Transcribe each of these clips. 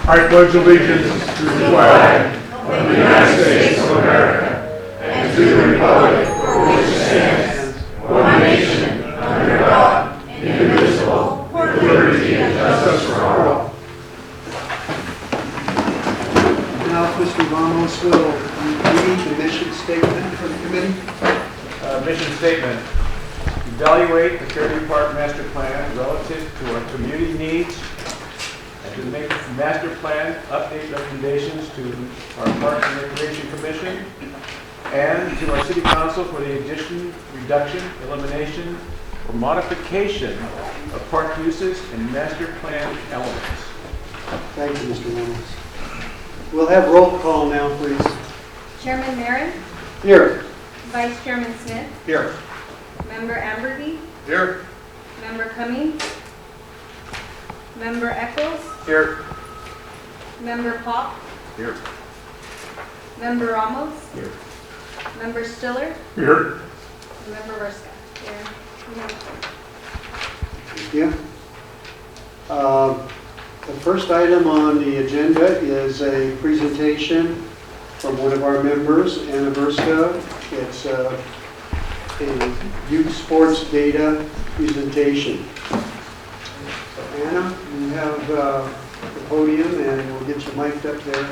I pledge allegiance to the flag of the United States of America and to the republic for which it stands, one nation, under God, indivisible, with liberty and justice for all. Now, Mr. Ramos will read the mission statement for the committee. Mission statement. Evaluate the Fairview Park Master Plan relative to our community needs and to make master plan update recommendations to our Parks and Recreation Commission and to our City Council for the addition, reduction, elimination, or modification of park uses and master plan elements. Thank you, Mr. Ramos. We'll have roll call now, please. Chairman Marin, Here. Vice Chairman Smith, Here. Member Amberby, Here. Member Cummings, Member Eccles, Here. Member Pop, Here. Member Ramos, Here. Member Stiller, Here. and Member Vrska. Here. Thank you. The first item on the agenda is a presentation from one of our members, Anna Vrska. It's a youth sports data presentation. So Anna, you have the podium and we'll get you mic'd up there.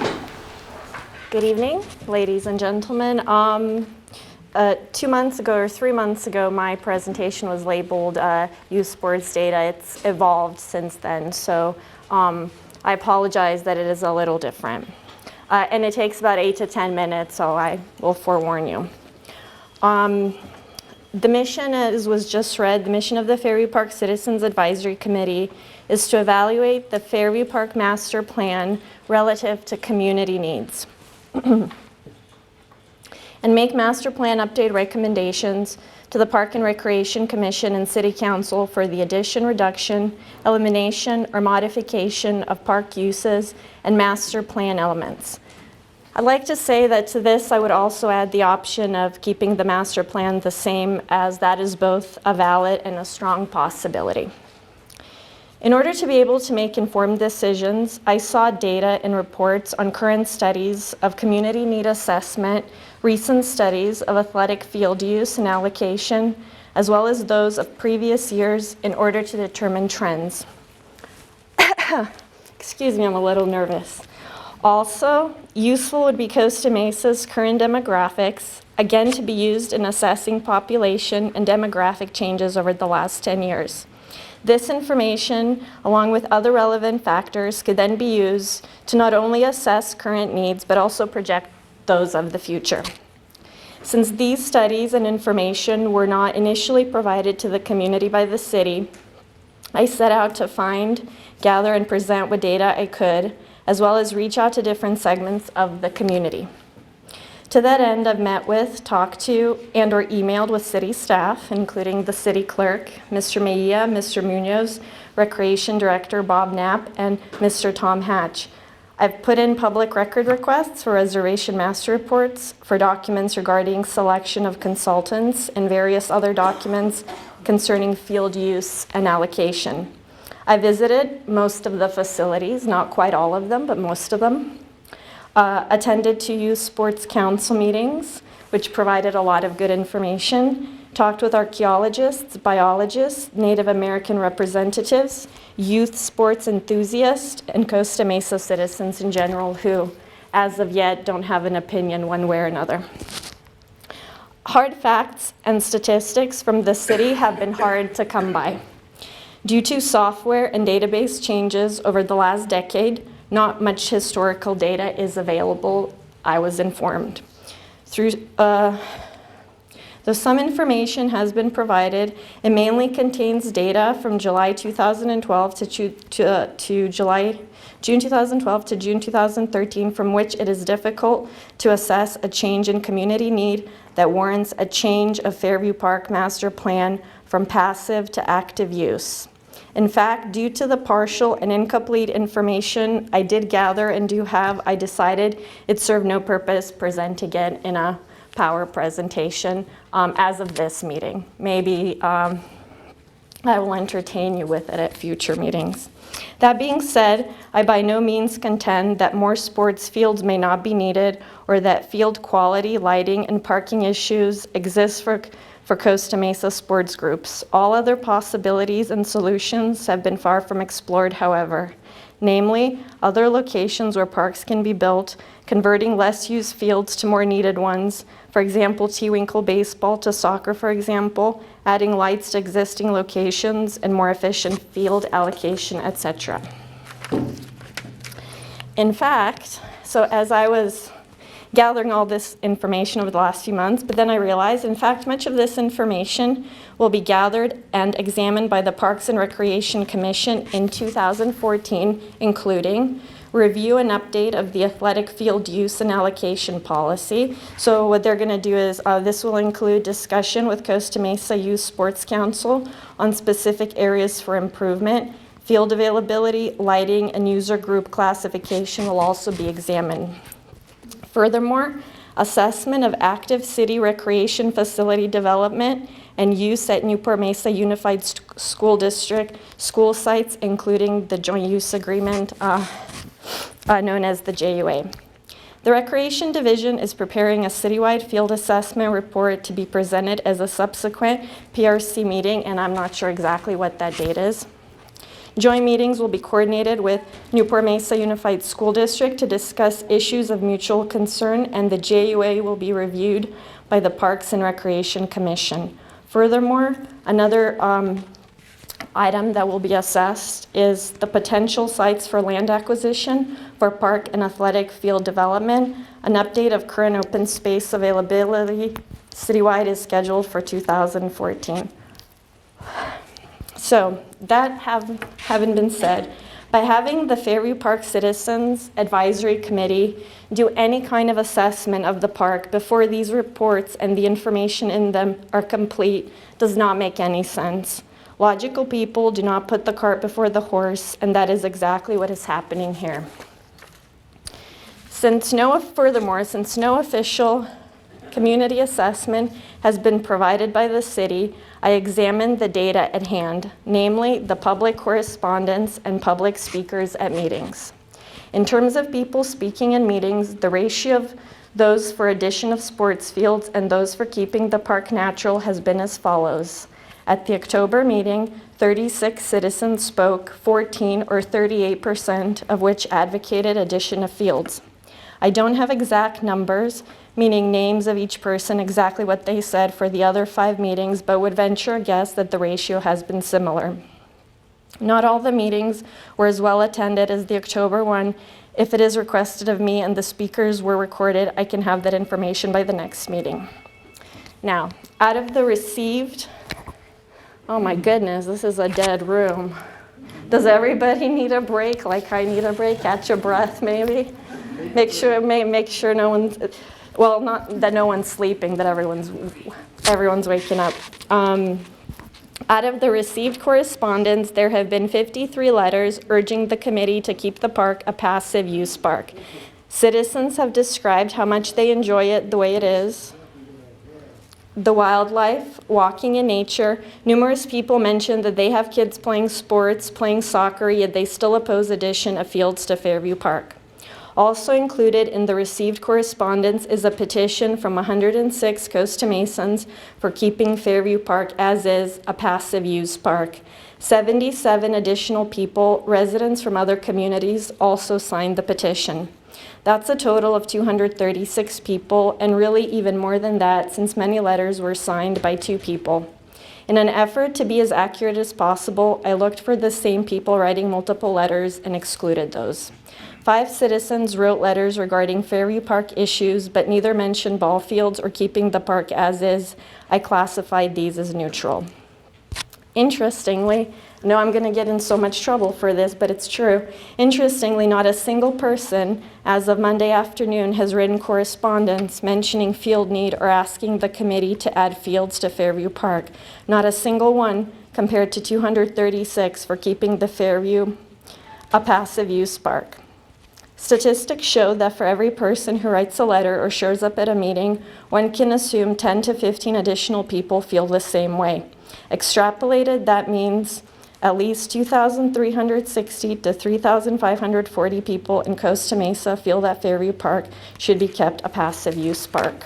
Good evening, ladies and gentlemen. 2 months ago or 3 months ago, my presentation was labeled youth sports data. It's evolved since then, so I apologize that it is a little different. And it takes about 8 to 10 minutes, so I will forewarn you. The mission, as was just read, the mission of the Fairview Park Citizens Advisory Committee is to evaluate the Fairview Park Master Plan relative to community needs and make master plan update recommendations to the Park and Recreation Commission and City Council for the addition, reduction, elimination, or modification of park uses and master plan elements. I'd like to say that to this I would also add the option of keeping the master plan the same, as that is both a valid and a strong possibility. In order to be able to make informed decisions, I sought data and reports on current studies of community need assessment, recent studies of athletic field use and allocation, as well as those of previous years in order to determine trends. Excuse me, I'm a little nervous. Also, useful would be Costa Mesa's current demographics, again to be used in assessing population and demographic changes over the last 10 years. This information, along with other relevant factors, could then be used to not only assess current needs, but also project those of the future. Since these studies and information were not initially provided to the community by the city, I set out to find, gather, and present what data I could, as well as reach out to different segments of the community. To that end, I've met with, talked to, and or emailed with city staff, including the city clerk, Mr. Mejia, Mr. Munoz, Recreation Director Bob Knapp, and Mr. Tom Hatch. I've put in public record requests for reservation master reports, for documents regarding selection of consultants, and various other documents concerning field use and allocation. I visited most of the facilities, not quite all of them, but most of them. Attended two youth sports council meetings, which provided a lot of good information. Talked with archaeologists, biologists, Native American representatives, youth sports enthusiasts, and Costa Mesa citizens in general who, as of yet, don't have an opinion one way or another. Hard facts and statistics from the city have been hard to come by. Due to software and database changes over the last decade, not much historical data is available, I was informed. Though some information has been provided, it mainly contains data from July 2012 to June 2012 to June 2013, from which it is difficult to assess a change in community need that warrants a change of Fairview Park Master Plan from passive to active use. In fact, due to the partial and incomplete information I did gather and do have, I decided it served no purpose presenting it in a power presentation as of this meeting. Maybe I will entertain you with it at future meetings. That being said, I by no means contend that more sports fields may not be needed or that field quality, lighting, and parking issues exist for Costa Mesa sports groups. All other possibilities and solutions have been far from explored, however. Namely, other locations where parks can be built, converting less used fields to more needed ones. For example, T-Winkle baseball to soccer, for example, adding lights to existing locations and more efficient field allocation, etc. In fact, so as I was gathering all this information over the last few months, but then I realized, in fact, much of this information will be gathered and examined by the Parks and Recreation Commission in 2014, including review and update of the athletic field use and allocation policy. So what they're going to do is this will include discussion with Costa Mesa Youth Sports Council on specific areas for improvement. Field availability, lighting, and user group classification will also be examined. Furthermore, assessment of active city recreation facility development and use at Newport Mesa Unified School District school sites, including the joint use agreement known as the JUA. The Recreation Division is preparing a citywide field assessment report to be presented as a subsequent PRC meeting, and I'm not sure exactly what that date is. Joint meetings will be coordinated with Newport Mesa Unified School District to discuss issues of mutual concern, and the JUA will be reviewed by the Parks and Recreation Commission. Furthermore, another item that will be assessed is the potential sites for land acquisition for park and athletic field development. An update of current open space availability citywide is scheduled for 2014. So that having been said, by having the Fairview Park Citizens Advisory Committee do any kind of assessment of the park before these reports and the information in them are complete does not make any sense. Logical people do not put the cart before the horse, and that is exactly what is happening here. Furthermore, since no official community assessment has been provided by the city, I examined the data at hand, namely the public correspondence and public speakers at meetings. In terms of people speaking in meetings, the ratio of those for addition of sports fields and those for keeping the park natural has been as follows. At the October meeting, 36 citizens spoke, 14 or 38% of which advocated addition of fields. I don't have exact numbers, meaning names of each person, exactly what they said for the other 5 meetings, but would venture a guess that the ratio has been similar. Not all the meetings were as well attended as the October one. If it is requested of me and the speakers were recorded, I can have that information by the next meeting. Now, out of the received, oh my goodness, this is a dead room. Does everybody need a break? Like I need a break? Catch your breath, maybe? Make sure no one's, well, not that no one's sleeping, that everyone's waking up. Out of the received correspondence, there have been 53 letters urging the committee to keep the park a passive use park. Citizens have described how much they enjoy it the way it is. The wildlife, walking in nature. Numerous people mentioned that they have kids playing sports, playing soccer, yet they still oppose addition of fields to Fairview Park. Also included in the received correspondence is a petition from 106 Costa Mesans for keeping Fairview Park as is, a passive use park. 77 additional people, residents from other communities, also signed the petition. That's a total of 236 people, and really even more than that, since many letters were signed by 2 people. In an effort to be as accurate as possible, I looked for the same people writing multiple letters and excluded those. 5 citizens wrote letters regarding Fairview Park issues, but neither mentioned ball fields or keeping the park as is. I classified these as neutral. Interestingly, I know I'm going to get in so much trouble for this, but it's true. Interestingly, not a single person, as of Monday afternoon, has written correspondence mentioning field need or asking the committee to add fields to Fairview Park. Not a single one, compared to 236 for keeping the Fairview a passive use park. Statistics show that for every person who writes a letter or shows up at a meeting, one can assume 10 to 15 additional people feel the same way. Extrapolated, that means At least 2,360 to 3,540 people in Costa Mesa feel that Fairview Park should be kept a passive use park.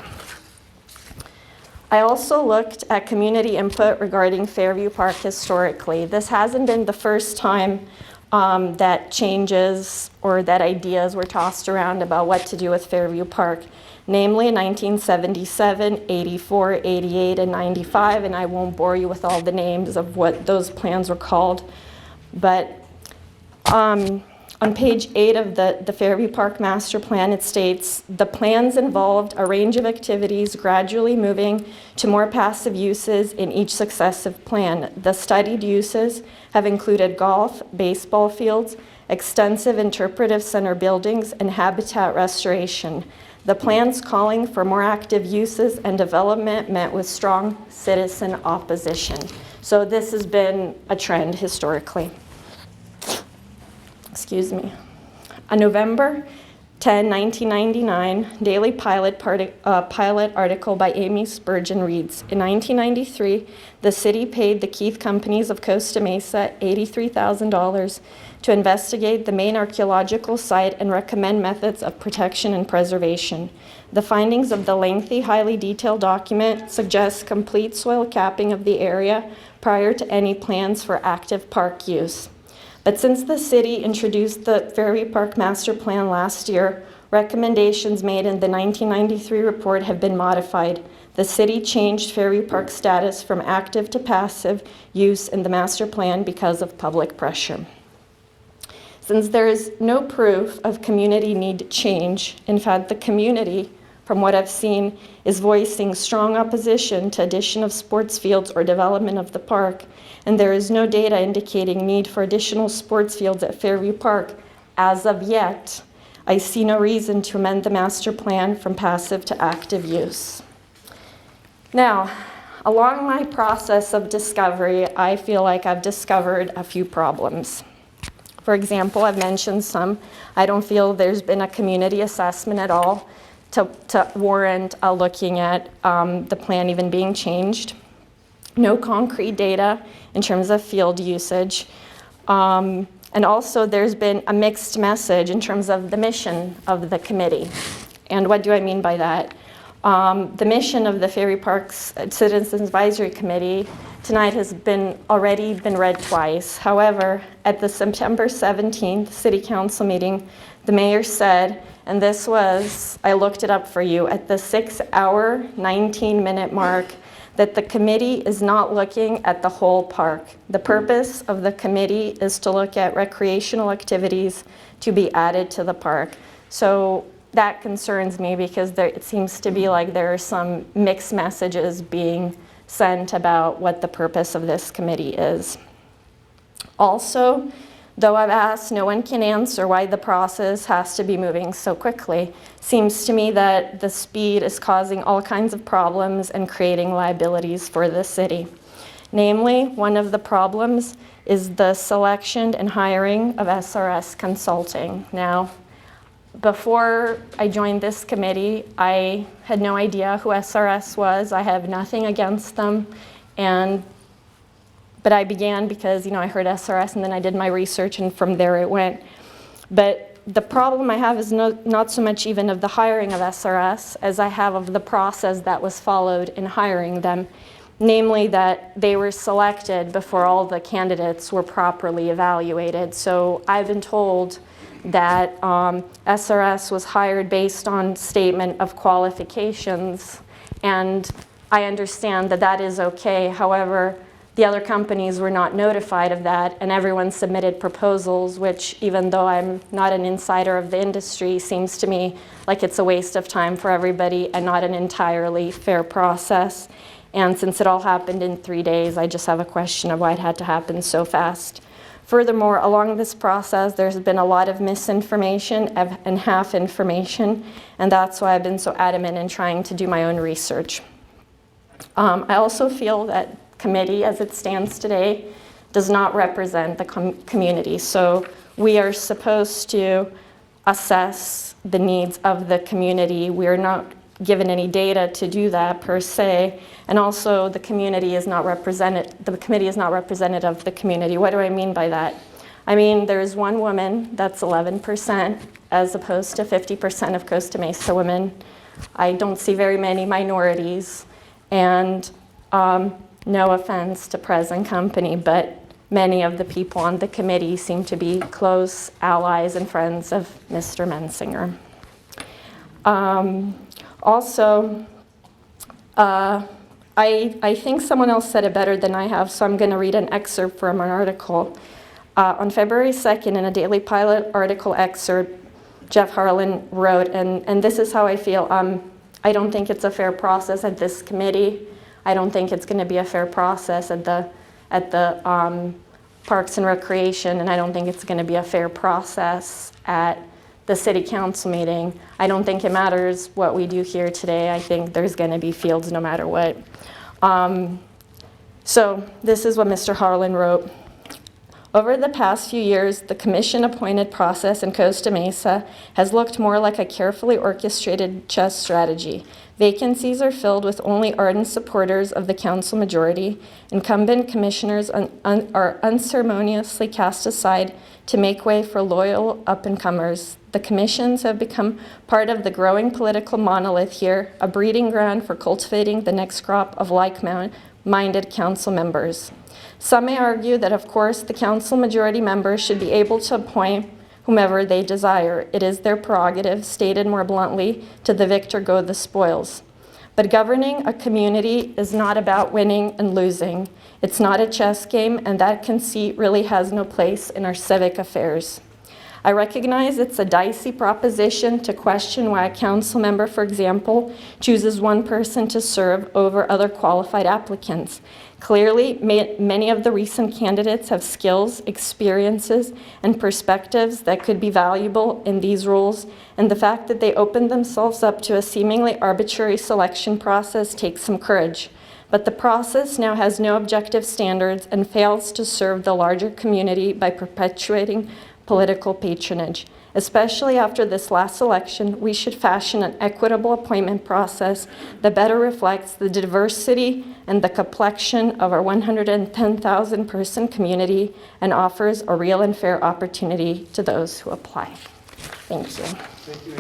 I also looked at community input regarding Fairview Park historically. This hasn't been the first time that changes or that ideas were tossed around about what to do with Fairview Park. Namely in 1977, 84, 88, and 95, and I won't bore you with all the names of what those plans were called. But on page 8 of the Fairview Park Master Plan, it states, the plans involved a range of activities gradually moving to more passive uses in each successive plan. The studied uses have included golf, baseball fields, extensive interpretive center buildings, and habitat restoration. The plans calling for more active uses and development met with strong citizen opposition. So this has been a trend historically. Excuse me. On November 10, 1999, Daily Pilot article by Amy Spurgeon reads, in 1993, the city paid the Keith Companies of Costa Mesa $83,000 to investigate the main archaeological site and recommend methods of protection and preservation. The findings of the lengthy, highly detailed document suggest complete soil capping of the area prior to any plans for active park use. But since the city introduced the Fairview Park Master Plan last year, recommendations made in the 1993 report have been modified. The city changed Fairview Park's status from active to passive use in the master plan because of public pressure. Since there is no proof of community need change, in fact, the community, from what I've seen, is voicing strong opposition to addition of sports fields or development of the park, and there is no data indicating need for additional sports fields at Fairview Park as of yet. I see no reason to amend the master plan from passive to active use. Now, along my process of discovery, I feel like I've discovered a few problems. For example, I've mentioned some. I don't feel there's been a community assessment at all to warrant looking at the plan even being changed. No concrete data in terms of field usage. And also there's been a mixed message in terms of the mission of the committee. And what do I mean by that? The mission of the Fairview Parks Citizens Advisory Committee tonight has already been read twice. However, at the September 17th City Council meeting, the mayor said, and this was, I looked it up for you, at the 6-hour, 19-minute mark, that the committee is not looking at the whole park. The purpose of the committee is to look at recreational activities to be added to the park. So that concerns me because it seems to be like there are some mixed messages being sent about what the purpose of this committee is. Also, though I've asked, no one can answer why the process has to be moving so quickly. Seems to me that the speed is causing all kinds of problems and creating liabilities for the city. Namely, one of the problems is the selection and hiring of SRS Consulting. Now, before I joined this committee, I had no idea who SRS was. I have nothing against them, but I began because, I heard SRS and then I did my research and from there it went. But the problem I have is not so much even of the hiring of SRS as I have of the process that was followed in hiring them. Namely that they were selected before all the candidates were properly evaluated. So I've been told that SRS was hired based on statement of qualifications, and I understand that that is okay. However, the other companies were not notified of that, and everyone submitted proposals, which, even though I'm not an insider of the industry, seems to me like it's a waste of time for everybody and not an entirely fair process. And since it all happened in 3 days, I just have a question of why it had to happen so fast. Furthermore, along this process, there's been a lot of misinformation and half information, and that's why I've been so adamant in trying to do my own research. I also feel that committee, as it stands today, does not represent the community. So we are supposed to assess the needs of the community. We're not given any data to do that per se, and also the community is not represented, the committee is not representative of the community. What do I mean by that? I mean, there's one woman, that's 11%, as opposed to 50% of Costa Mesa women. I don't see very many minorities, and no offense to present company, but many of the people on the committee seem to be close allies and friends of Mr. Mensinger. Also, I think someone else said it better than I have, so I'm going to read an excerpt from an article. On February 2nd, in a Daily Pilot article excerpt, Jeff Harlan wrote, and this is how I feel. I don't think it's a fair process at this committee. I don't think it's going to be a fair process at the Parks and Recreation, and I don't think it's going to be a fair process at the City Council meeting. I don't think it matters what we do here today. I think there's going to be fields no matter what. So this is what Mr. Harlan wrote. Over the past few years, the commission-appointed process in Costa Mesa has looked more like a carefully orchestrated chess strategy. Vacancies are filled with only ardent supporters of the council majority. Incumbent commissioners are unceremoniously cast aside to make way for loyal up-and-comers. The commissions have become part of the growing political monolith here, a breeding ground for cultivating the next crop of like-minded council members. Some may argue that, of course, the council majority members should be able to appoint whomever they desire. It is their prerogative, stated more bluntly, to the victor go the spoils. But governing a community is not about winning and losing. It's not a chess game, and that conceit really has no place in our civic affairs. I recognize it's a dicey proposition to question why a council member, for example, chooses one person to serve over other qualified applicants. Clearly, many of the recent candidates have skills, experiences, and perspectives that could be valuable in these roles, and the fact that they opened themselves up to a seemingly arbitrary selection process takes some courage. But the process now has no objective standards and fails to serve the larger community by perpetuating political patronage. Especially after this last election, we should fashion an equitable appointment process that better reflects the diversity and the complexion of our 110,000 person community and offers a real and fair opportunity to those who apply. Thank you. Thank you,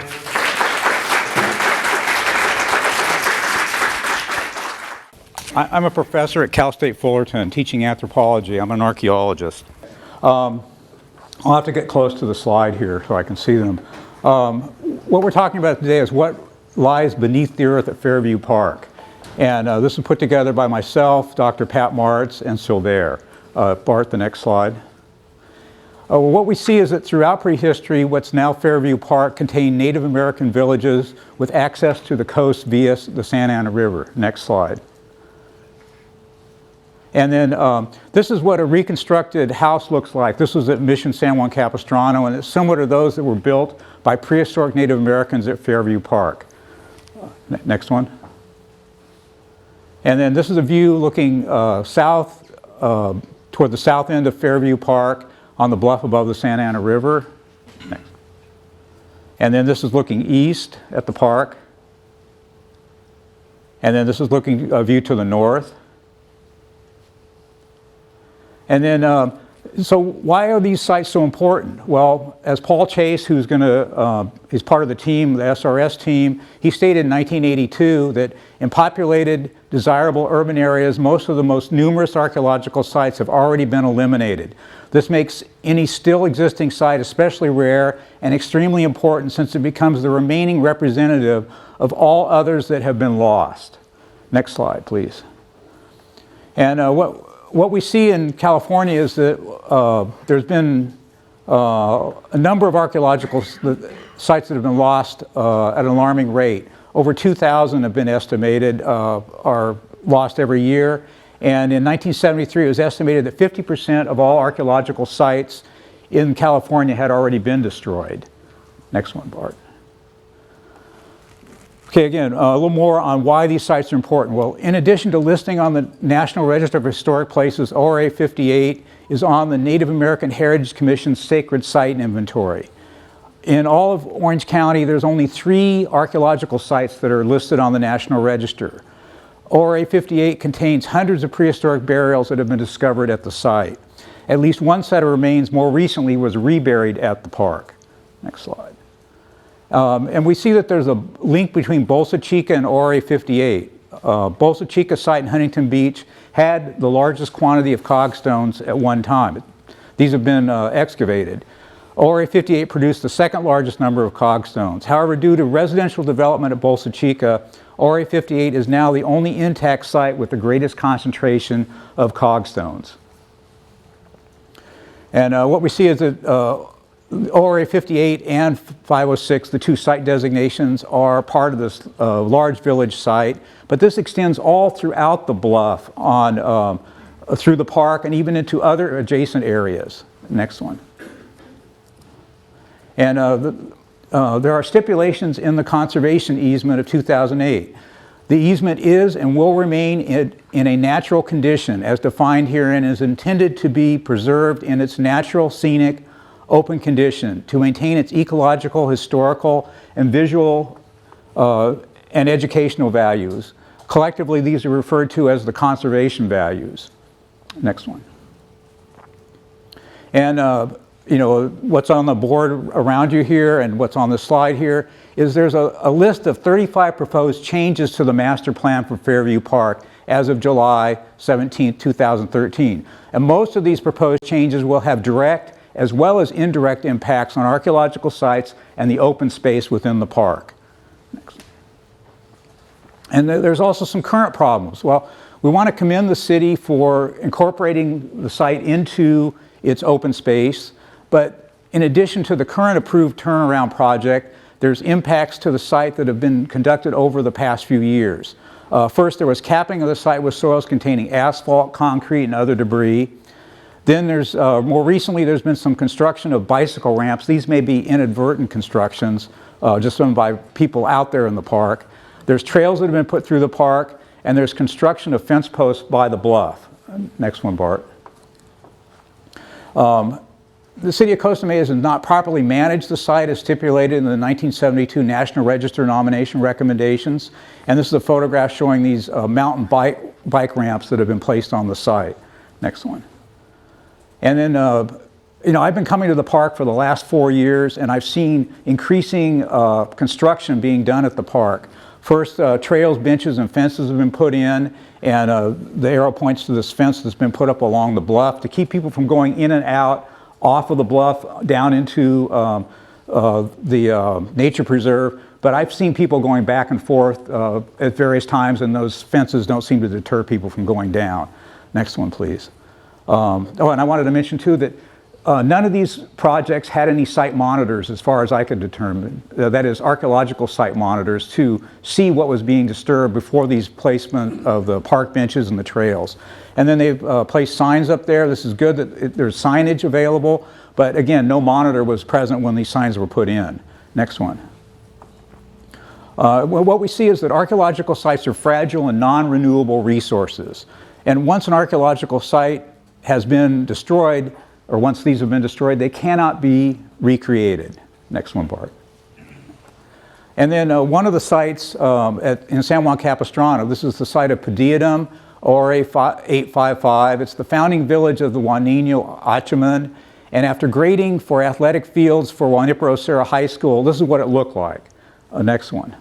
Anna. I'm a professor at Cal State Fullerton teaching anthropology. I'm an archaeologist. I'll have to get close to the slide here so I can see them. What we're talking about today is what lies beneath the earth at Fairview Park. And this was put together by myself, Dr. Pat Martz, and Sildair. Bart, the next slide. What we see is that throughout prehistory, what's now Fairview Park contained Native American villages with access to the coast via the Santa Ana River. Next slide. And then this is what a reconstructed house looks like. This was at Mission San Juan Capistrano, and it's similar to those that were built by prehistoric Native Americans at Fairview Park. Next one. And then this is a view looking south toward the south end of Fairview Park on the bluff above the Santa Ana River. Next. And then this is looking east at the park. And then this is looking a view to the north. And then, so why are these sites so important? Well, as Paul Chace, who's he's part of the team, the SRS team, he stated in 1982 that in populated, desirable urban areas, most of the most numerous archaeological sites have already been eliminated. This makes any still existing site especially rare and extremely important since it becomes the remaining representative of all others that have been lost. Next slide, please. And what we see in California is that there's been a number of archaeological sites that have been lost at an alarming rate. Over 2,000 have been estimated, are lost every year. And in 1973, it was estimated that 50% of all archaeological sites in California had already been destroyed. Next one, Bart. Okay, again, a little more on why these sites are important. Well, in addition to listing on the National Register of Historic Places, ORA 58 is on the Native American Heritage Commission's Sacred Site Inventory. In all of Orange County, there's only 3 archaeological sites that are listed on the National Register. ORA 58 contains hundreds of prehistoric burials that have been discovered at the site. At least one set of remains more recently was reburied at the park. Next slide. And we see that there's a link between Bolsa Chica and ORA 58. Bolsa Chica site in Huntington Beach had the largest quantity of cogstones at one time. These have been excavated. ORA 58 produced the second largest number of cogstones. However, due to residential development at Bolsa Chica, ORA 58 is now the only intact site with the greatest concentration of cogstones. And what we see is that ORA 58 and 506, the 2 site designations, are part of this large village site, but this extends all throughout the bluff on, through the park and even into other adjacent areas. Next one. And there are stipulations in the conservation easement of 2008. The easement is and will remain in a natural condition as defined herein, is intended to be preserved in its natural, scenic, open condition to maintain its ecological, historical, and visual and educational values. Collectively, these are referred to as the conservation values. Next one. And you know, what's on the board around you here and what's on the slide here is there's a list of 35 proposed changes to the master plan for Fairview Park as of July 17, 2013. And most of these proposed changes will have direct as well as indirect impacts on archaeological sites and the open space within the park. Next. And there's also some current problems. Well, we want to commend the city for incorporating the site into its open space, but in addition to the current approved turnaround project, there's impacts to the site that have been conducted over the past few years. First, there was capping of the site with soils containing asphalt, concrete, and other debris. Then there's, more recently, there's been some construction of bicycle ramps. These may be inadvertent constructions, just done by people out there in the park. There's trails that have been put through the park, and there's construction of fence posts by the bluff. Next one, Bart. The city of Costa Mesa has not properly managed the site as stipulated in the 1972 National Register nomination recommendations. And this is a photograph showing these mountain bike ramps that have been placed on the site. Next one. And then, you know, I've been coming to the park for the last 4 years, and I've seen increasing construction being done at the park. First, trails, benches, and fences have been put in, and the arrow points to this fence that's been put up along the bluff to keep people from going in and out off of the bluff down into the nature preserve. But I've seen people going back and forth at various times, and those fences don't seem to deter people from going down. Next one, please. Oh, and I wanted to mention too that none of these projects had any site monitors as far as I could determine. That is, archaeological site monitors to see what was being disturbed before these placement of the park benches and the trails. And then they've placed signs up there. This is good that there's signage available, but again, no monitor was present when these signs were put in. Next one. Well, what we see is that archaeological sites are fragile and non-renewable resources. And once an archaeological site has been destroyed, or once these have been destroyed, they cannot be recreated. Next one, Bart. And then one of the sites in San Juan Capistrano, this is the site of Padiadum, ORA 855. It's the founding village of the Juanino Achaman. And after grading for athletic fields for Juanipero Serra High School, this is what it looked like. Next one,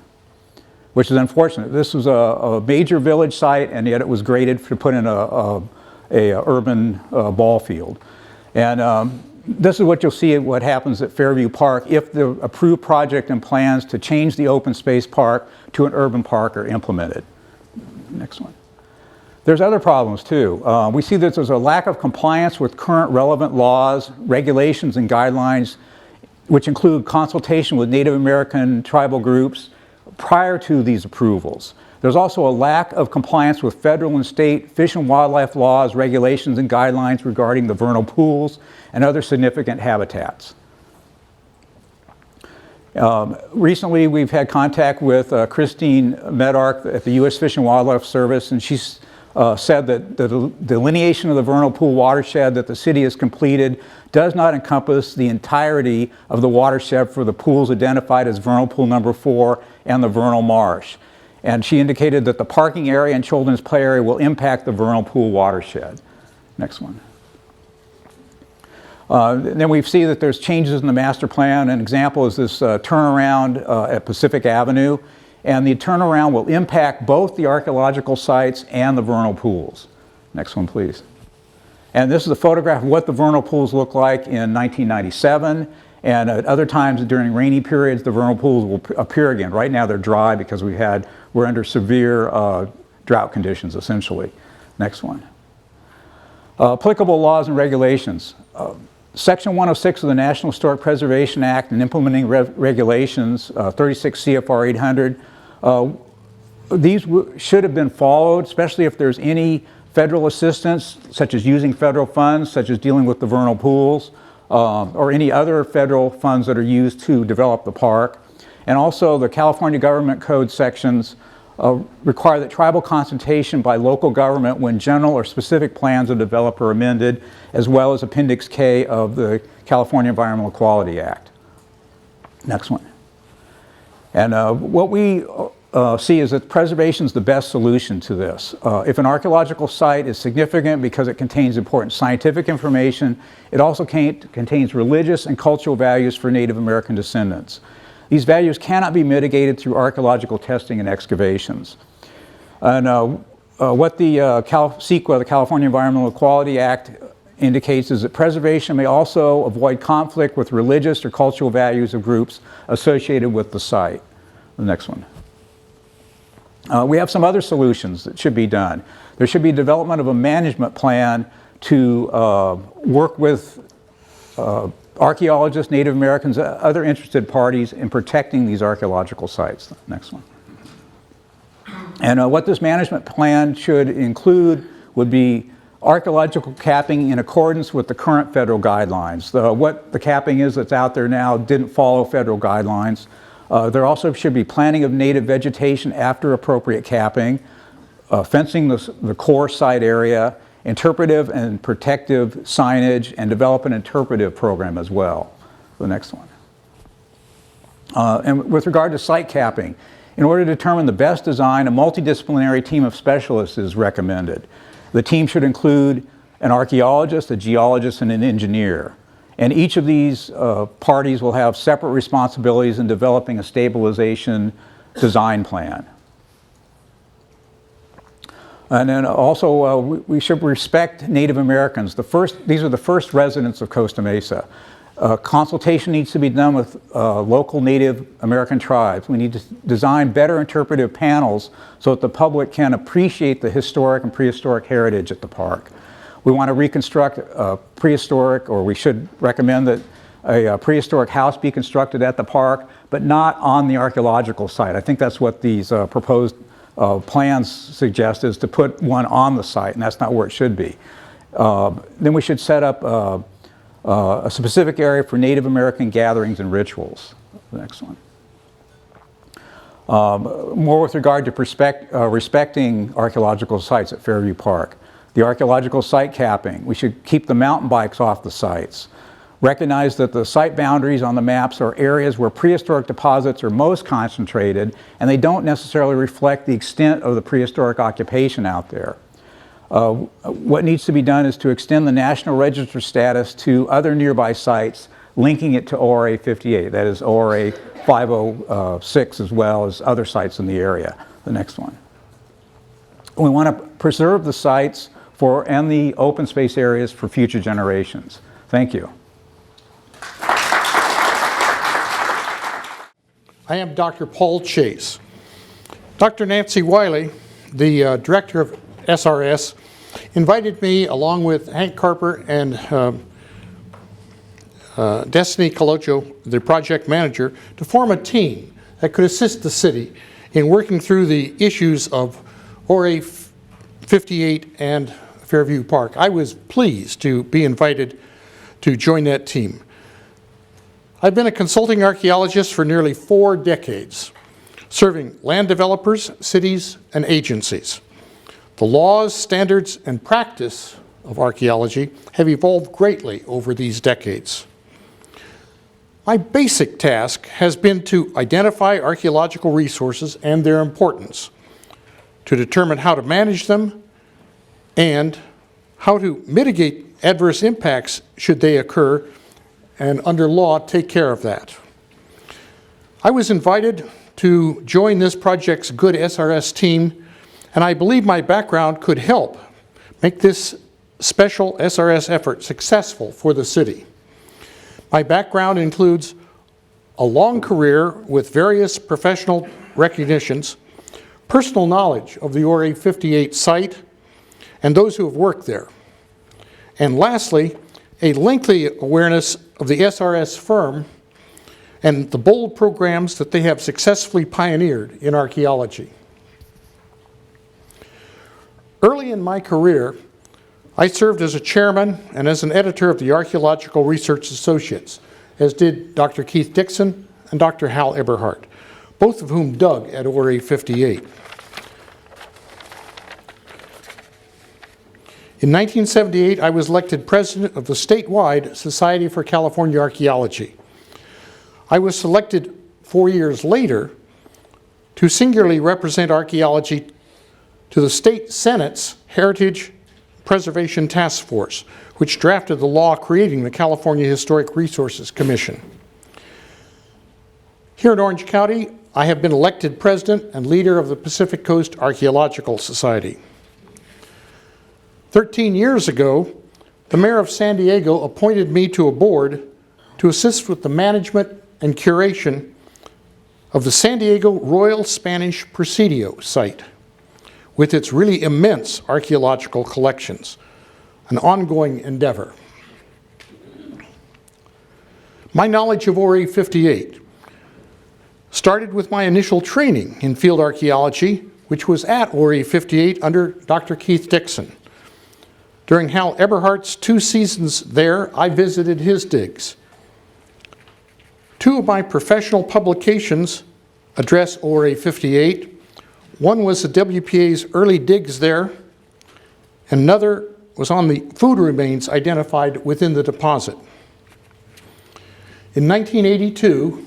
which is unfortunate. This was a major village site, and yet it was graded to put in a urban ball field. And this is what you'll see what happens at Fairview Park if the approved project and plans to change the open space park to an urban park are implemented. Next one. There's other problems too. We see that there's a lack of compliance with current relevant laws, regulations, and guidelines, which include consultation with Native American tribal groups prior to these approvals. There's also a lack of compliance with federal and state fish and wildlife laws, regulations, and guidelines regarding the vernal pools and other significant habitats. Recently, we've had contact with Christine Medark at the U.S. Fish and Wildlife Service, and she's said that the delineation of the vernal pool watershed that the city has completed does not encompass the entirety of the watershed for the pools identified as vernal pool number 4 and the vernal marsh. And she indicated that the parking area and children's play area will impact the vernal pool watershed. Next one. Then we see that there's changes in the master plan. An example is this turnaround at Pacific Avenue. And the turnaround will impact both the archaeological sites and the vernal pools. Next one, please. And this is a photograph of what the vernal pools look like in 1997. And at other times during rainy periods, the vernal pools will appear again. Right now they're dry because we're under severe drought conditions, essentially. Next one. Applicable laws and regulations. Section 106 of the National Historic Preservation Act and implementing regulations, 36 CFR 800, these should have been followed, especially if there's any federal assistance, such as using federal funds, such as dealing with the vernal pools, or any other federal funds that are used to develop the park. And also the California Government Code sections require that tribal consultation by local government when general or specific plans of develop are amended, as well as Appendix K of the California Environmental Quality Act. Next one. And what we see is that preservation is the best solution to this. If an archaeological site is significant because it contains important scientific information, it also contains religious and cultural values for Native American descendants. These values cannot be mitigated through archaeological testing and excavations. And what the CEQA, the California Environmental Quality Act, indicates is that preservation may also avoid conflict with religious or cultural values of groups associated with the site. The next one. We have some other solutions that should be done. There should be development of a management plan to work with archaeologists, Native Americans, other interested parties in protecting these archaeological sites. Next one. And what this management plan should include would be archaeological capping in accordance with the current federal guidelines. What the capping is that's out there now didn't follow federal guidelines. There also should be planting of native vegetation after appropriate capping, fencing the core site area, interpretive and protective signage, and develop an interpretive program as well. The next one. And with regard to site capping, in order to determine the best design, a multidisciplinary team of specialists is recommended. The team should include an archaeologist, a geologist, and an engineer. And each of these parties will have separate responsibilities in developing a stabilization design plan. And then also we should respect Native Americans. These are the first residents of Costa Mesa. Consultation needs to be done with local Native American tribes. We need to design better interpretive panels so that the public can appreciate the historic and prehistoric heritage at the park. We want to reconstruct prehistoric, or we should recommend that a prehistoric house be constructed at the park, but not on the archaeological site. I think that's what these proposed plans suggest, is to put one on the site, and that's not where it should be. Then we should set up a specific area for Native American gatherings and rituals. The next one. More with regard to respecting archaeological sites at Fairview Park. The archaeological site capping. We should keep the mountain bikes off the sites. Recognize that the site boundaries on the maps are areas where prehistoric deposits are most concentrated, and they don't necessarily reflect the extent of the prehistoric occupation out there. What needs to be done is to extend the National Register status to other nearby sites, linking it to ORA 58, that is ORA 506, as well as other sites in the area. The next one. We want to preserve the sites and the open space areas for future generations. Thank you. I am Dr. Paul Chace. Dr. Nancy Wiley, the director of SRS, invited me, along with Hank Koerper and Destiny Colocho, the project manager, to form a team that could assist the city in working through the issues of ORA 58 and Fairview Park. I was pleased to be invited to join that team. I've been a consulting archaeologist for nearly 4 decades, serving land developers, cities, and agencies. The laws, standards, and practice of archaeology have evolved greatly over these decades. My basic task has been to identify archaeological resources and their importance, to determine how to manage them, and how to mitigate adverse impacts should they occur, and under law, take care of that. I was invited to join this project's Good SRS team, and I believe my background could help make this special SRS effort successful for the city. My background includes a long career with various professional recognitions, personal knowledge of the ORA 58 site, and those who have worked there. And lastly, a lengthy awareness of the SRS firm and the bold programs that they have successfully pioneered in archaeology. Early in my career, I served as a chairman and as an editor of the Archaeological Research Associates, as did Dr. Keith Dixon and Dr. Hal Eberhardt, both of whom dug at ORA 58. In 1978, I was elected president of the statewide Society for California Archaeology. I was selected 4 years later to singularly represent archaeology to the state Senate's Heritage Preservation Task Force, which drafted the law creating the California Historic Resources Commission. Here in Orange County, I have been elected president and leader of the Pacific Coast Archaeological Society. 13 years ago, the mayor of San Diego appointed me to a board to assist with the management and curation of the San Diego Royal Spanish Presidio site, with its really immense archaeological collections, an ongoing endeavor. My knowledge of ORA 58 started with my initial training in field archaeology, which was at ORA 58 under Dr. Keith Dixon. During Hal Eberhardt's 2 seasons there, I visited his digs. 2 of my professional publications address ORA 58. One was the WPA's early digs there, and another was on the food remains identified within the deposit. In 1982,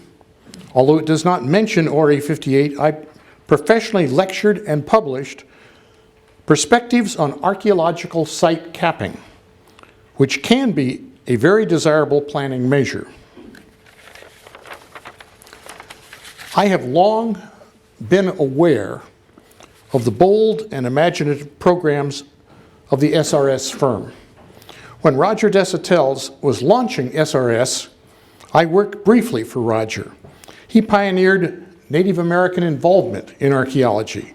although it does not mention ORA 58, I professionally lectured and published Perspectives on Archaeological Site Capping, which can be a very desirable planning measure. I have long been aware of the bold and imaginative programs of the SRS firm. When Roger Desautel was launching SRS, I worked briefly for Roger. He pioneered Native American involvement in archaeology.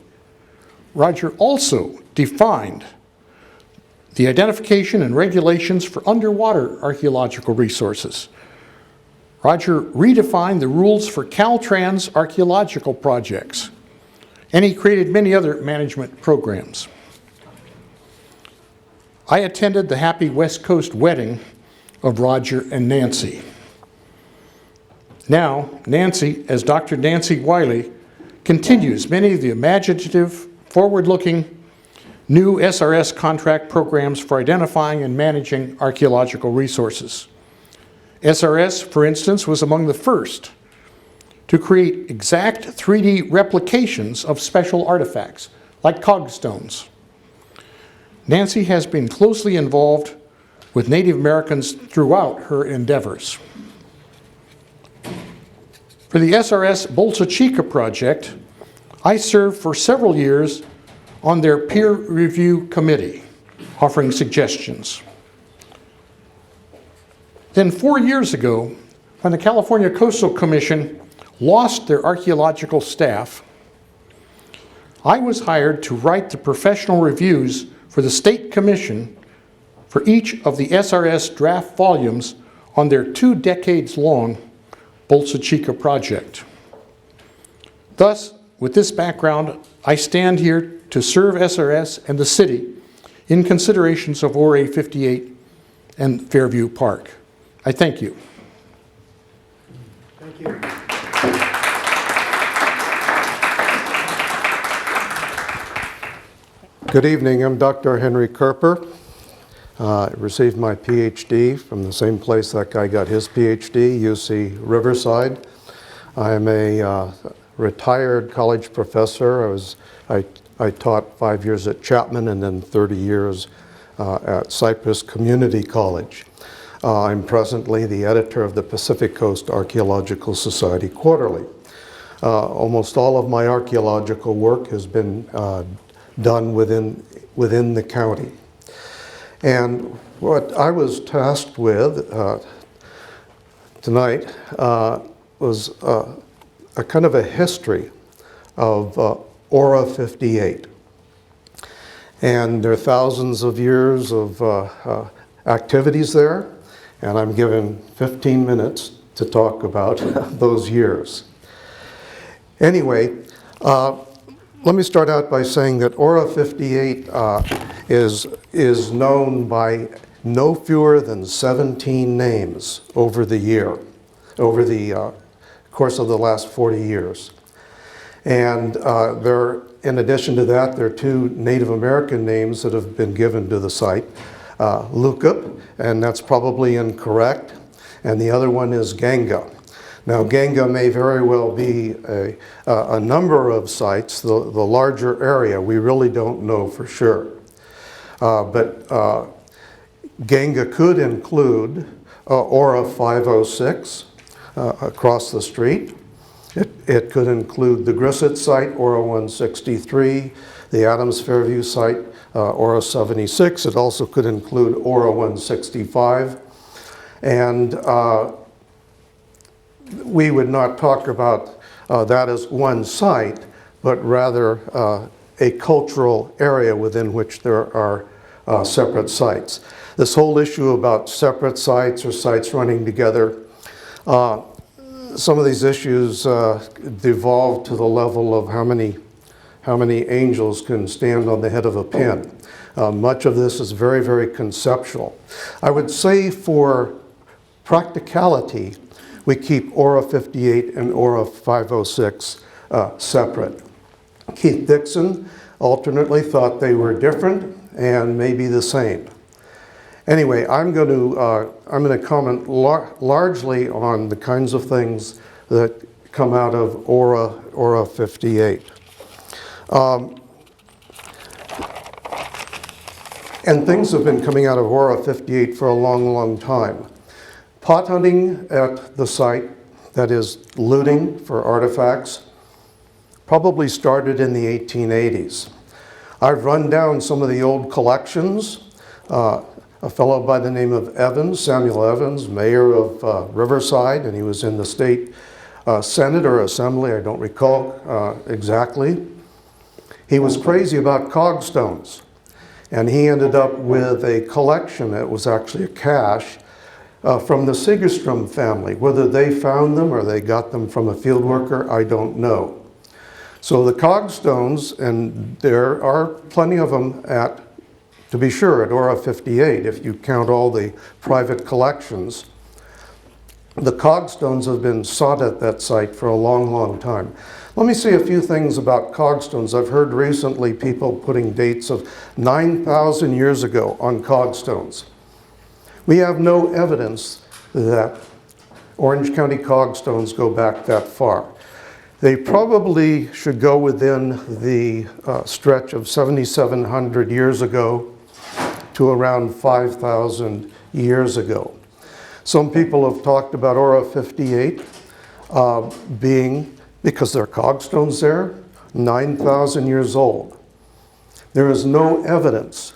Roger also defined the identification and regulations for underwater archaeological resources. Roger redefined the rules for Caltrans archaeological projects, and he created many other management programs. I attended the happy West Coast wedding of Roger and Nancy. Now, Nancy, as Dr. Nancy Wiley, continues many of the imaginative, forward-looking, new SRS contract programs for identifying and managing archaeological resources. SRS, for instance, was among the first to create exact 3D replications of special artifacts, like cogstones. Nancy has been closely involved with Native Americans throughout her endeavors. For the SRS Bolsa Chica project, I served for several years on their peer review committee, offering suggestions. Then 4 years ago, when the California Coastal Commission lost their archaeological staff, I was hired to write the professional reviews for the State Commission for each of the SRS draft volumes on their 2 decades-long Bolsa Chica project. Thus, with this background, I stand here to serve SRS and the city in considerations of ORA 58 and Fairview Park. I thank you. Thank you. Good evening. I'm Dr. Henry Koerper. I received my PhD from the same place that guy got his PhD, UC Riverside. I'm a retired college professor. I taught 5 years at Chapman and then 30 years at Cypress Community College. I'm presently the editor of the Pacific Coast Archaeological Society Quarterly. Almost all of my archaeological work has been done within the county. And what I was tasked with tonight was a kind of a history of Aura 58. And there are thousands of years of activities there, and I'm given 15 minutes to talk about those years. Anyway, let me start out by saying that Aura 58 is known by no fewer than 17 names over the course of the last 40 years. And in addition to that, there are 2 Native American names that have been given to the site. Lukup, and that's probably incorrect, and the other one is Ganga. Now, Ganga may very well be a number of sites, the larger area. We really don't know for sure. But Ganga could include Aura 506 across the street. It could include the Grisset site, Aura 163, the Adams Fairview site, Aura 76. It also could include Aura 165. And we would not talk about that as one site, but rather a cultural area within which there are separate sites. This whole issue about separate sites or sites running together, some of these issues devolve to the level of how many angels can stand on the head of a pin. Much of this is very, very conceptual. I would say for practicality, we keep Aura 58 and Aura 506 separate. Keith Dixon alternately thought they were different and maybe the same. Anyway, I'm going to comment largely on the kinds of things that come out of Aura 58. And things have been coming out of Aura 58 for a long, long time. Pot hunting at the site, that is looting for artifacts, probably started in the 1880s. I've run down some of the old collections. A fellow by the name of Evans, Samuel Evans, mayor of Riverside, and he was in the state Senate or Assembly, I don't recall exactly. He was crazy about cogstones, and he ended up with a collection that was actually a cache from the Segerstrom family. Whether they found them or they got them from a field worker, I don't know. So the cogstones, and there are plenty of them to be sure, at Aura 58, if you count all the private collections. The cogstones have been sought at that site for a long, long time. Let me say a few things about cogstones. I've heard recently people putting dates of 9,000 years ago on cogstones. We have no evidence that Orange County cogstones go back that far. They probably should go within the stretch of 7,700 years ago to around 5,000 years ago. Some people have talked about Aura 58 being, because there are cogstones there, 9,000 years old. There is no evidence.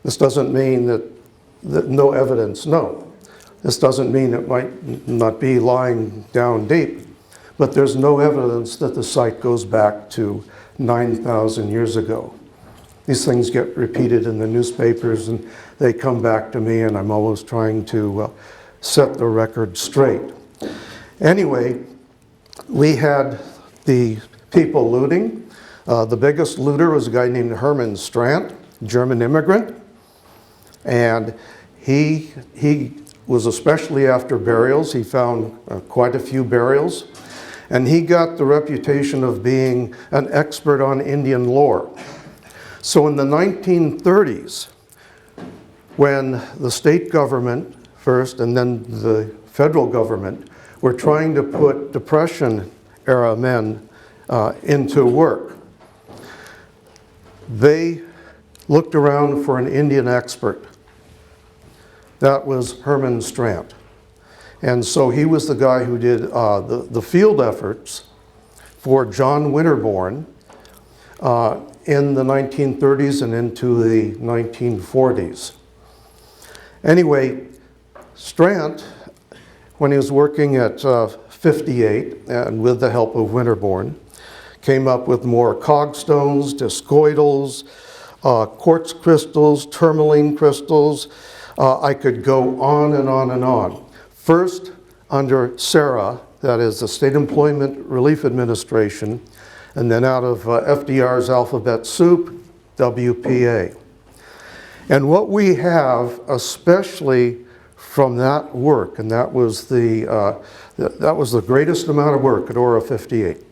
This doesn't mean that no evidence, no. This doesn't mean it might not be lying down deep, but there's no evidence that the site goes back to 9,000 years ago. These things get repeated in the newspapers and they come back to me, and I'm always trying to set the record straight. Anyway, we had the people looting. The biggest looter was a guy named Herman Strandt, German immigrant. And he was especially after burials. He found quite a few burials. And he got the reputation of being an expert on Indian lore. So in the 1930s, when the state government first and then the federal government were trying to put Depression-era men into work, they looked around for an Indian expert. That was Herman Strand. And so he was the guy who did the field efforts for John Winterbourne in the 1930s and into the 1940s. Anyway, Strand, when he was working at 58, and with the help of Winterbourne, came up with more cogstones, discoidals, quartz crystals, tourmaline crystals. I could go on and on and on. First, under SARA, that is the State Employment Relief Administration, and then out of FDR's alphabet soup, WPA. And what we have, especially from that work, and that was the greatest amount of work at Aura 58.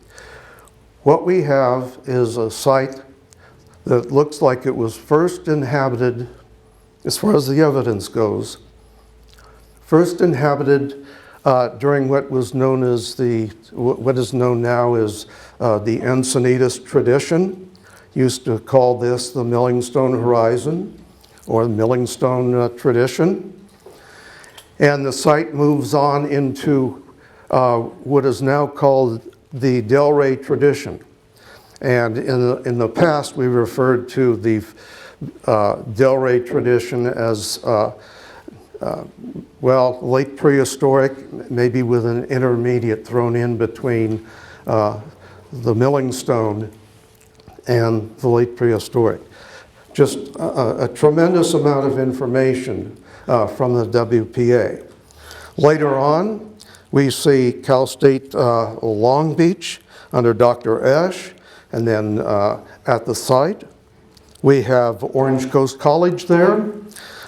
What we have is a site that looks like it was first inhabited, as far as the evidence goes, first inhabited during what was known as what is known now as the Encinitas tradition. Used to call this the Millingstone Horizon or the Millingstone tradition. And the site moves on into what is now called the Delray tradition. And in the past, we referred to the Delray tradition as, well, late prehistoric, maybe with an intermediate thrown in between the Millingstone and the late prehistoric. Just a tremendous amount of information from the WPA. Later on, we see Cal State Long Beach under Dr. Esch, and then at the site, we have Orange Coast College there,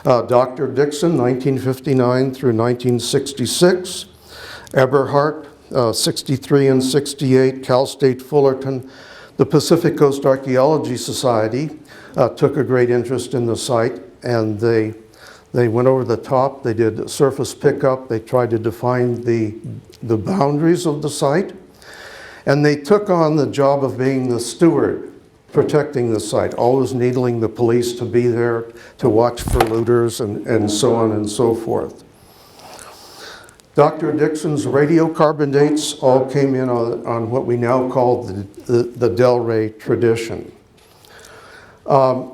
Dr. Dixon, 1959 through 1966, Eberhart, 63 and 68, Cal State Fullerton. The Pacific Coast Archaeology Society took a great interest in the site, and they went over the top. They did a surface pickup. They tried to define the boundaries of the site. And they took on the job of being the steward, protecting the site, always needling the police to be there to watch for looters and so on and so forth. Dr. Dixon's radiocarbon dates all came in on what we now call the Delray tradition. I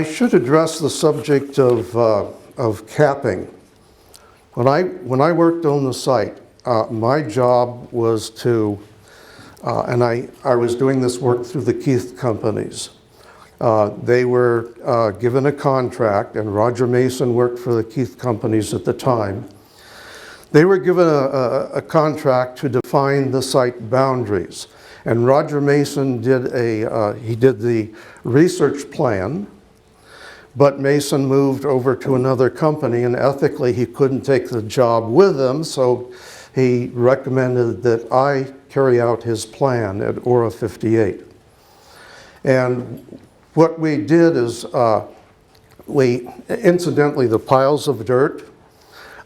should address the subject of capping. When I worked on the site, my job was to, and I was doing this work through the Keith companies. They were given a contract, and Roger Mason worked for the Keith companies at the time. They were given a contract to define the site boundaries. And Roger Mason did he did the research plan, but Mason moved over to another company, and ethically he couldn't take the job with him, so he recommended that I carry out his plan at Aura 58. And what we did is, incidentally, the piles of dirt,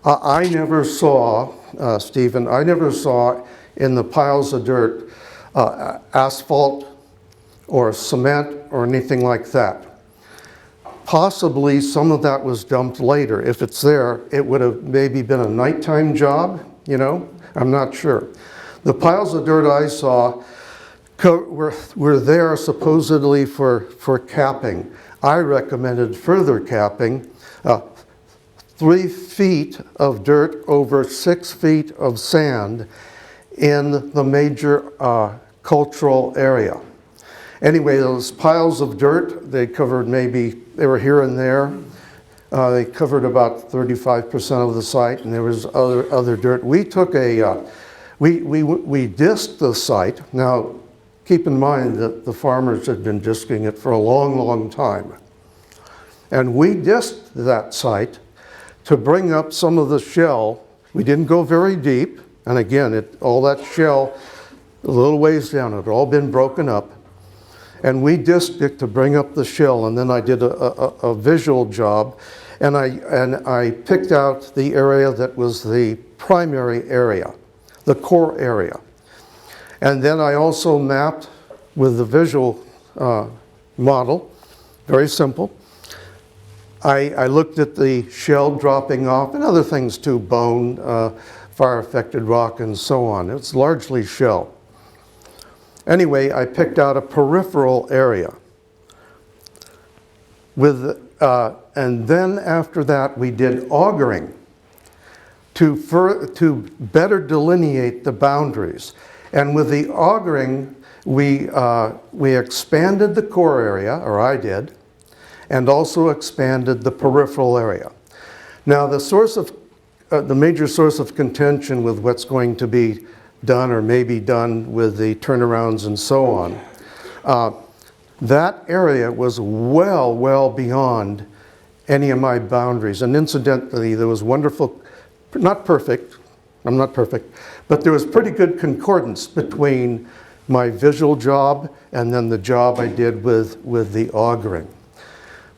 I never saw, Stephen, I never saw in the piles of dirt asphalt or cement or anything like that. Possibly some of that was dumped later. If it's there, it would have maybe been a nighttime job, you know? I'm not sure. The piles of dirt I saw were there supposedly for capping. I recommended further capping, 3 feet of dirt over 6 feet of sand in the major cultural area. Anyway, those piles of dirt, they covered they were here and there. They covered about 35% of the site, and there was other dirt. We took we disked the site. Now, keep in mind that the farmers had been disking it for a long, long time. And we disked that site to bring up some of the shell. We didn't go very deep, and again, all that shell a little ways down. It had all been broken up. And we disked it to bring up the shell, and then I did a visual job, and I picked out the area that was the primary area, the core area. And then I also mapped with the visual model, very simple. I looked at the shell dropping off and other things too, bone, fire-affected rock, and so on. It's largely shell. Anyway, I picked out a peripheral area. And then after that, we did augering to better delineate the boundaries. And with the augering, we expanded the core area, or I did, and also expanded the peripheral area. Now, the major source of contention with what's going to be done or may be done with the turnarounds and so on, that area was well beyond any of my boundaries. And incidentally, there was wonderful, not perfect, I'm not perfect, but there was pretty good concordance between my visual job and then the job I did with the augering.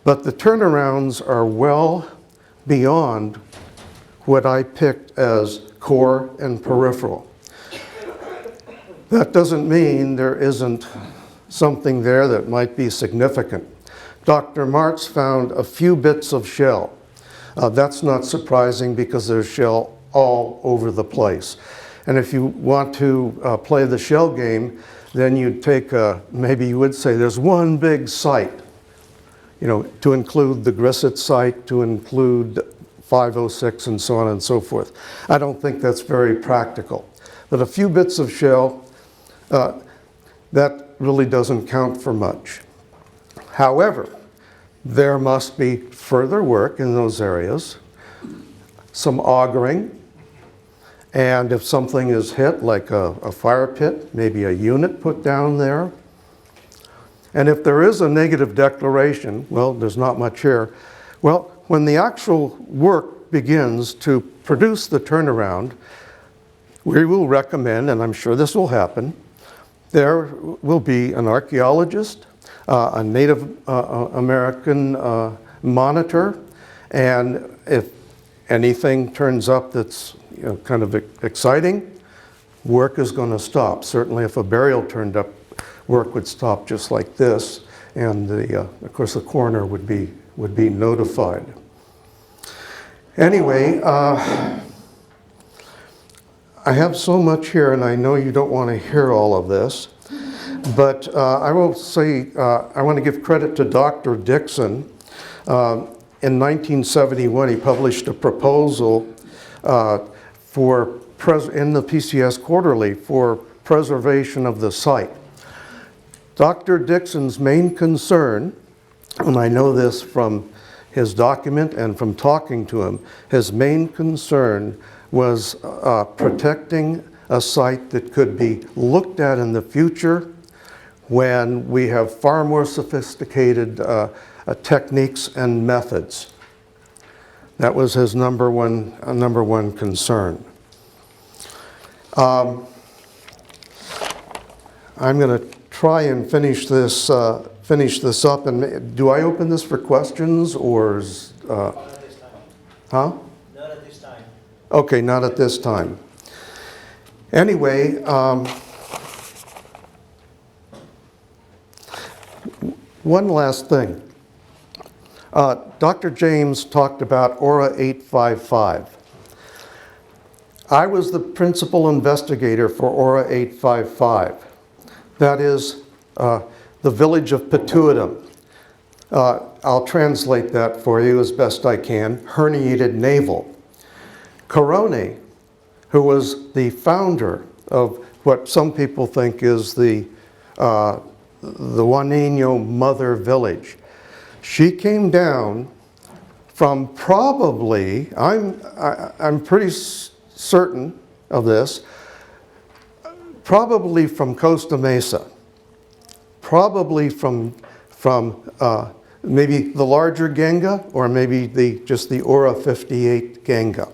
But the turnarounds are well beyond what I picked as core and peripheral. That doesn't mean there isn't something there that might be significant. Dr. Martz found a few bits of shell. That's not surprising because there's shell all over the place. And if you want to play the shell game, then you'd take, maybe you would say there's one big site, you know, to include the Grisset site, to include 506 and so on and so forth. I don't think that's very practical. But a few bits of shell, that really doesn't count for much. However, there must be further work in those areas, some augering, and if something is hit, like a fire pit, maybe a unit put down there. And if there is a negative declaration, well, there's not much here. Well, when the actual work begins to produce the turnaround, we will recommend, and I'm sure this will happen, there will be an archaeologist, a Native American monitor, and if anything turns up that's kind of exciting, work is going to stop. Certainly if a burial turned up, work would stop just like this, and of course the coroner would be notified. Anyway, I have so much here, and I know you don't want to hear all of this, but I will say, I want to give credit to Dr. Dixon. In 1971, he published a proposal in the PCS Quarterly for preservation of the site. Dr. Dixon's main concern, and I know this from his document and from talking to him, his main concern was protecting a site that could be looked at in the future when we have far more sophisticated techniques and methods. That was his number one concern. I'm going to try and finish this up. And do I open this for questions, or is, Not at this time. huh? Not at this time. Okay, not at this time. Anyway, one last thing. Dr. James talked about Aura 855. I was the principal investigator for Aura 855. That is the village of Patuitum. I'll translate that for you as best I can. Herniated navel. Corone, who was the founder of what some people think is the Juanino mother village. She came down from probably, I'm pretty certain of this, probably from Costa Mesa, probably from maybe the larger Ganga, or maybe just the Aura 58 Ganga.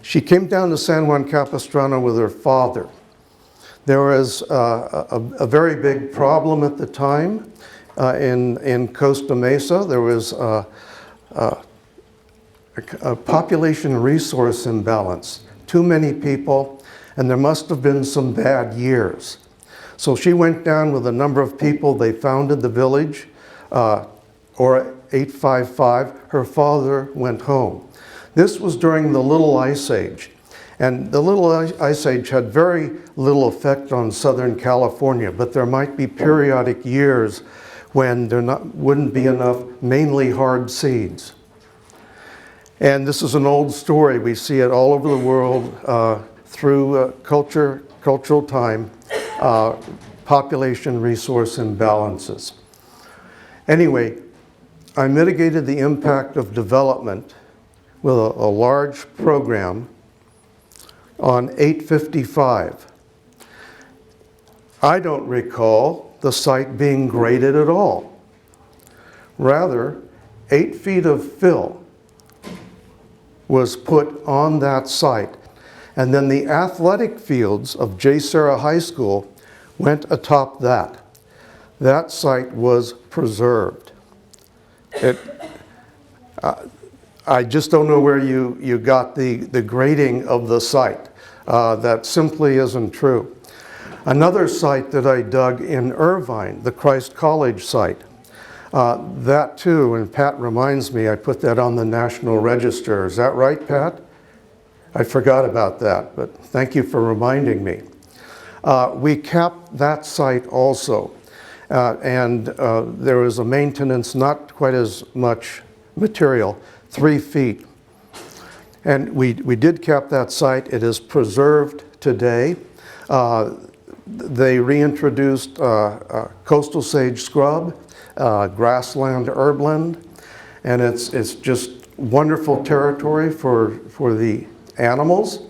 She came down to San Juan Capistrano with her father. There was a very big problem at the time in Costa Mesa. There was a population resource imbalance. Too many people, and there must have been some bad years. So she went down with a number of people. They founded the village, or 855. Her father went home. This was during the Little Ice Age. And the Little Ice Age had very little effect on Southern California, but there might be periodic years when there wouldn't be enough mainly hard seeds. And this is an old story. We see it all over the world through cultural time, population resource imbalances. Anyway, I mitigated the impact of development with a large program on 855. I don't recall the site being graded at all. Rather, 8 feet of fill was put on that site, and then the athletic fields of J. Sarah High School went atop that. That site was preserved. I just don't know where you got the grading of the site. That simply isn't true. Another site that I dug in Irvine, the Christ College site, that too, and Pat reminds me, I put that on the National Register. Is that right, Pat? I forgot about that, but thank you for reminding me. We capped that site also, and there was a maintenance, not quite as much material, 3 feet. And we did cap that site. It is preserved today. They reintroduced coastal sage scrub, grassland herbland, and it's just wonderful territory for the animals,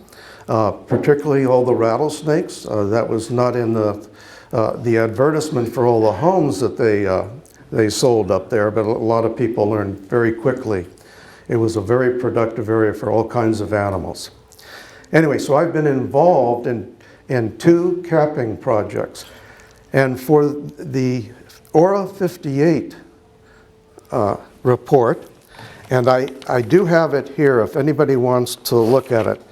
particularly all the rattlesnakes. That was not in the advertisement for all the homes that they sold up there, but a lot of people learned very quickly. It was a very productive area for all kinds of animals. Anyway, so I've been involved in 2 capping projects. And for the Aura 58 report, and I do have it here if anybody wants to look at it.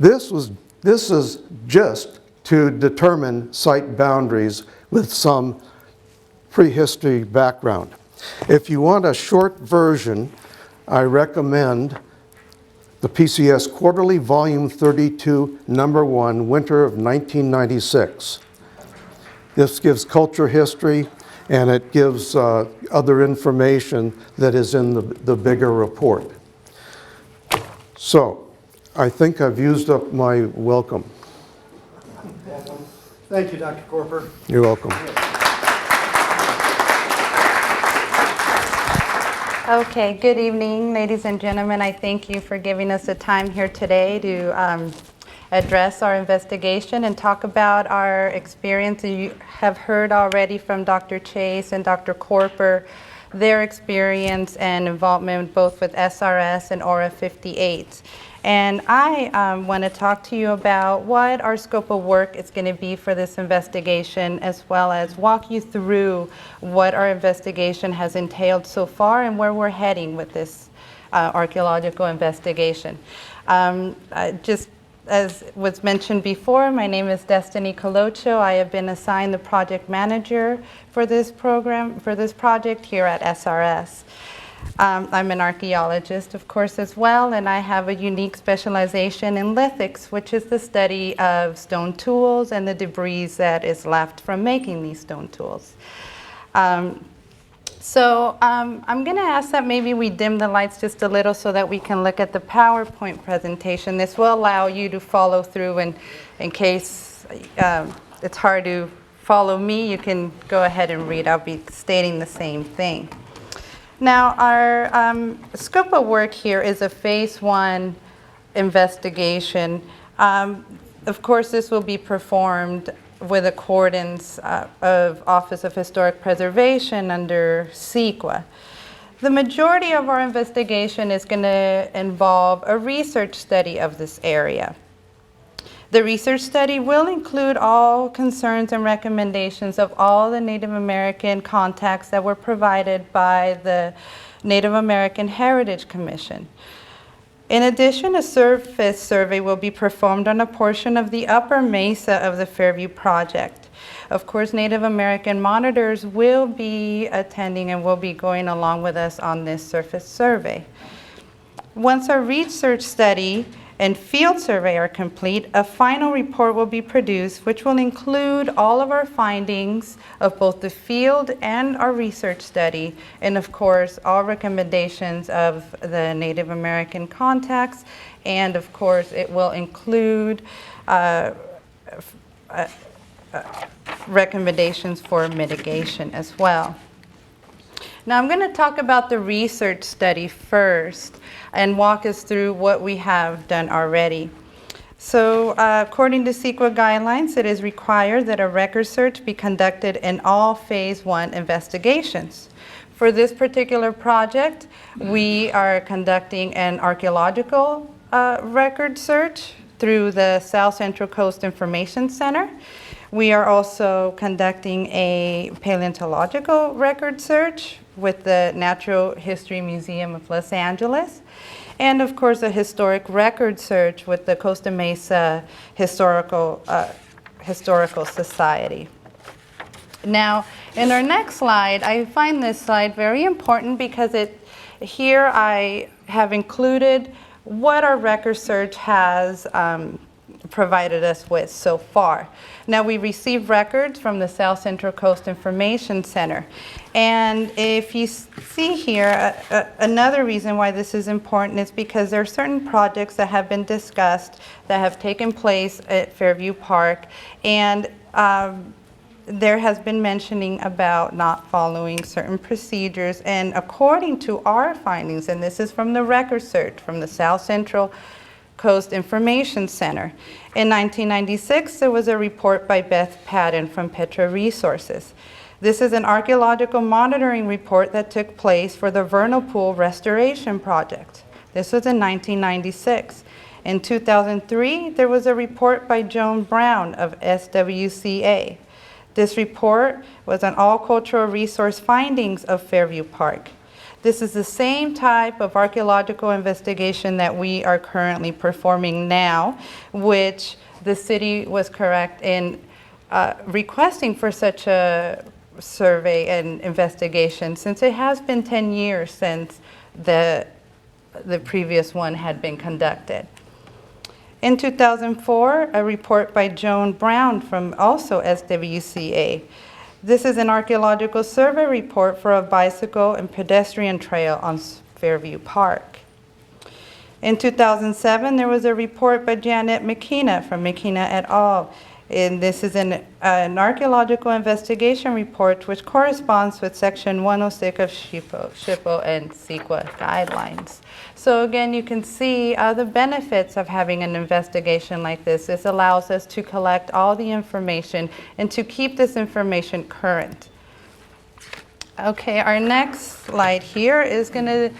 This is just to determine site boundaries with some prehistory background. If you want a short version, I recommend the PCS Quarterly Volume 32, Number 1, Winter of 1996. This gives culture history, and it gives other information that is in the bigger report. So, I think I've used up my welcome. Thank you, Dr. Koerper. You're welcome. Okay, good evening, ladies and gentlemen. I thank you for giving us the time here today to address our investigation and talk about our experience. You have heard already from Dr. Chace and Dr. Koerper their experience and involvement both with SRS and Aura 58. And I want to talk to you about what our scope of work is going to be for this investigation, as well as walk you through what our investigation has entailed so far and where we're heading with this archaeological investigation. Just as was mentioned before, my name is Destiny Colocho. I have been assigned the project manager for this program, for this project here at SRS. I'm an archaeologist, of course, as well, and I have a unique specialization in lithics, which is the study of stone tools and the debris that is left from making these stone tools. I'm going to ask that maybe we dim the lights just a little so that we can look at the PowerPoint presentation. This will allow you to follow through, and in case it's hard to follow me, you can go ahead and read. I'll be stating the same thing. Now, our scope of work here is a phase 1 investigation. Of course, this will be performed with accordance of Office of Historic Preservation under CEQA. The majority of our investigation is going to involve a research study of this area. The research study will include all concerns and recommendations of all the Native American contacts that were provided by the Native American Heritage Commission. In addition, a surface survey will be performed on a portion of the upper mesa of the Fairview project. Of course, Native American monitors will be attending and will be going along with us on this surface survey. Once our research study and field survey are complete, a final report will be produced which will include all of our findings of both the field and our research study, and of course all recommendations of the Native American contacts, and of course it will include recommendations for mitigation as well. Now I'm going to talk about the research study first and walk us through what we have done already. So according to CEQA guidelines, it is required that a record search be conducted in all Phase 1 investigations. For this particular project, we are conducting an archaeological record search through the South Central Coast Information Center. We are also conducting a paleontological record search with the Natural History Museum of Los Angeles, and of course a historic record search with the Costa Mesa Historical Society. Now, in our next slide, I find this slide very important because here I have included what our record search has provided us with so far. Now, we received records from the South Central Coast Information Center. And if you see here, another reason why this is important is because there are certain projects that have been discussed that have taken place at Fairview Park, and there has been mentioning about not following certain procedures. And according to our findings, and this is from the record search from the South Central Coast Information Center. In 1996, there was a report by Beth Patton from Petra Resources. This is an archaeological monitoring report that took place for the Vernal Pool Restoration Project. This was in 1996. In 2003, there was a report by Joan Brown of SWCA. This report was on all cultural resource findings of Fairview Park. This is the same type of archaeological investigation that we are currently performing now, which the city was correct in requesting for such a survey and investigation, since it has been 10 years since the previous one had been conducted. In 2004, a report by Joan Brown from also SWCA. This is an archaeological survey report for a bicycle and pedestrian trail on Fairview Park. In 2007, there was a report by Janet McKenna from McKenna et al. And this is an archaeological investigation report which corresponds with Section 106 of SHPO and CEQA guidelines. So again, you can see the benefits of having an investigation like this. This allows us to collect all the information and to keep this information current. Okay, our next slide here is going to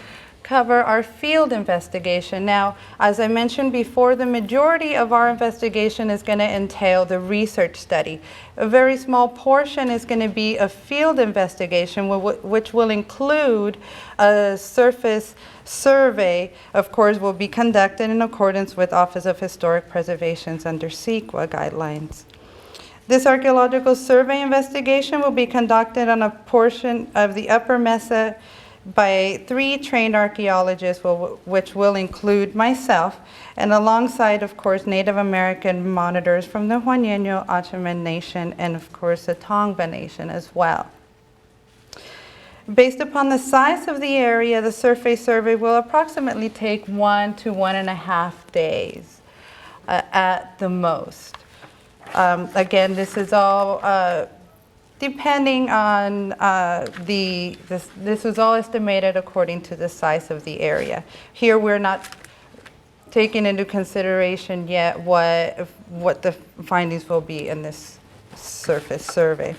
cover our field investigation. Now, as I mentioned before, the majority of our investigation is going to entail the research study. A very small portion is going to be a field investigation, which will include a surface survey, of course, will be conducted in accordance with Office of Historic Preservation's under CEQA guidelines. This archaeological survey investigation will be conducted on a portion of the Upper Mesa by 3 trained archaeologists, which will include myself, and alongside, of course, Native American monitors from the Juaneño Achaman Nation and, of course, the Tongva Nation as well. Based upon the size of the area, the surface survey will approximately take 1 to 1.5 days at the most. Again, this is all depending on this was all estimated according to the size of the area. Here we're not taking into consideration yet what the findings will be in this surface survey.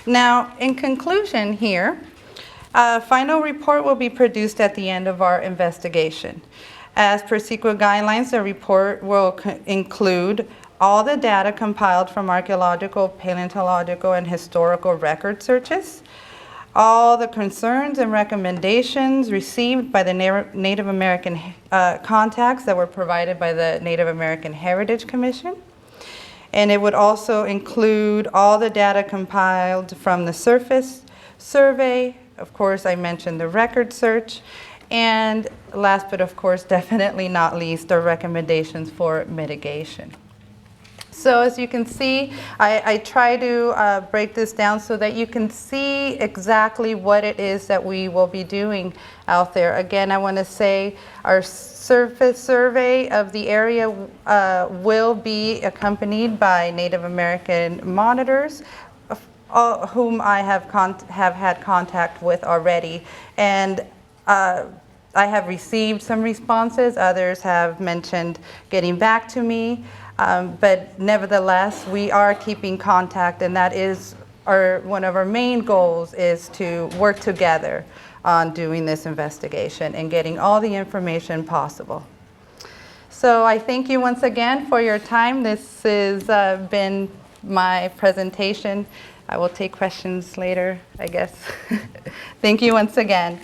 Now, in conclusion here, a final report will be produced at the end of our investigation. As per CEQA guidelines, the report will include all the data compiled from archaeological, paleontological, and historical record searches, all the concerns and recommendations received by the Native American contacts that were provided by the Native American Heritage Commission. And it would also include all the data compiled from the surface survey. Of course, I mentioned the record search. And last but of course, definitely not least, our recommendations for mitigation. So as you can see, I try to break this down so that you can see exactly what it is that we will be doing out there. Again, I want to say our surface survey of the area will be accompanied by Native American monitors, whom I have had contact with already. And I have received some responses. Others have mentioned getting back to me. But nevertheless, we are keeping contact, and that is one of our main goals, is to work together on doing this investigation and getting all the information possible. So I thank you once again for your time. This has been my presentation. I will take questions later, I guess. Thank you once again.